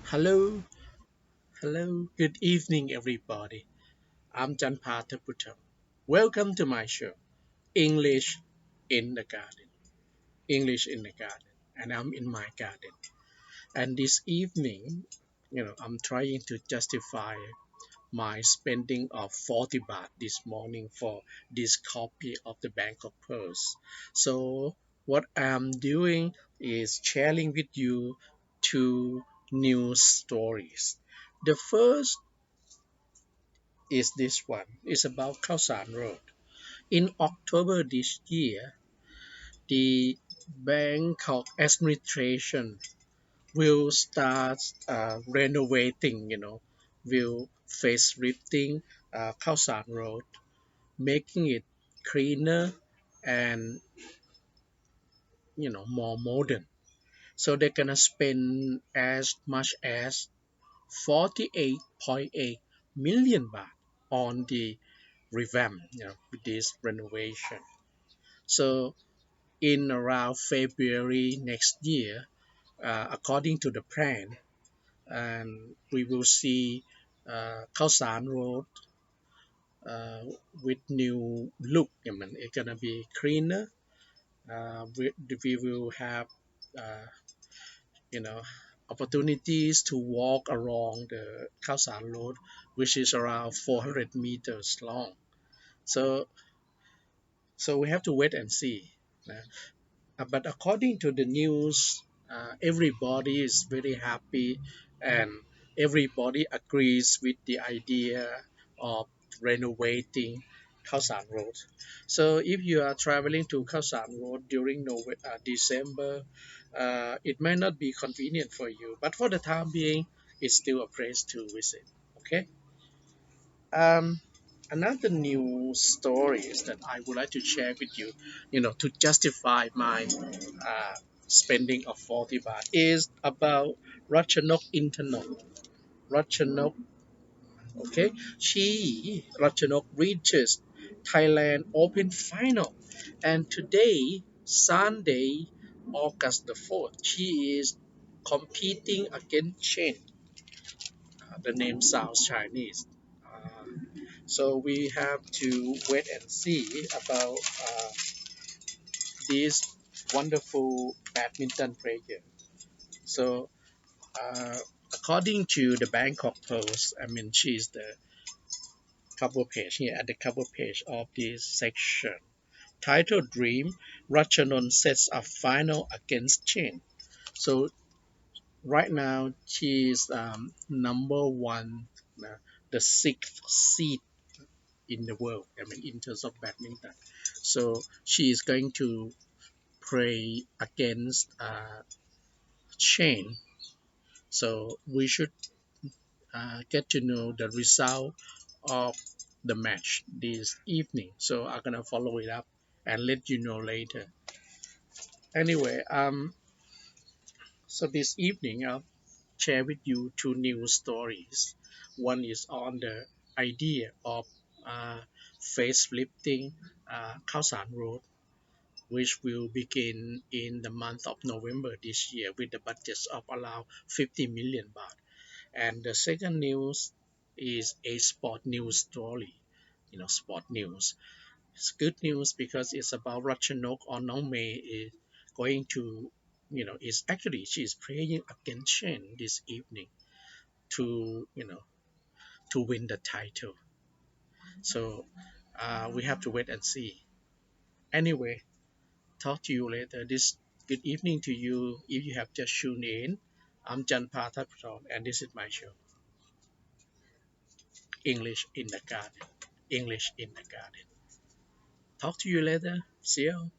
Hello, hello, good evening, everybody. I'm Janpha Thadphoothon. Welcome to my show, English in the Garden. English in the Garden, and I'm in my garden. And this evening, I'm trying to justify my spending of 40 baht this morning for this copy of the Bangkok Post. So, what I'm doing is sharing with you two news stories. The first is this one. It's about Khao San Road. In October this year, the Bangkok administration will start renovating, will facelifting Khao San Road, making it cleaner and, more modern. So they're gonna spend as much as 48.8 million baht on the revamp, with this renovation. So in around February next year, according to the plan, and we will see Khao San Road uh, with new look. I mean, it's gonna be cleaner. We will have, uh, you know, opportunities to walk along the Khao San Road, which is around 400 meters long. So, so we have to wait and see. But according to the news, everybody is very happy and everybody agrees with the idea of renovating Khao San Road. So if you are traveling to Khao San Road during December, it may not be convenient for you, but for the time being, it's still a place to visit. Okay. Um, Another news stories that I would like to share with you, to justify my spending of 40 baht is about Ratchanon Internet. Ratchanon, okay? Ratchanon reaches Thailand Open Final. And today, Sunday, August the 4th, she is competing against Chen. The name sounds Chinese. Uh, so we have to wait and see about this wonderful badminton player. So, uh, according to the Bangkok Post, I mean, she's the cover page here at the cover page of this section. Title Dream, Ratchanon sets a final against Chen. So, right now, she's number one, uh, the sixth seed in the world, I mean, in terms of badminton. So, she is going to play against Chen. So, we should get to know the result of the match this evening. So I'm gonna follow it up and let you know later. Anyway, so this evening I'll share with you two news stories. One is on the idea of uh, facelifting Khao San Road, which will begin in the month of November this year with the budget of around 50 million baht. And the second news is a sport news story. Sport news. It's good news because it's about Ratchanok or Nong is going to, is actually she's playing against Shen this evening to, to win the title. So we have to wait and see. Anyway, talk to you later. This good evening to you. If you have just tuned in, I'm Janpha Thadphoothon, and this is my show, English in the Garden. English in the Garden. Talk to you later. See you.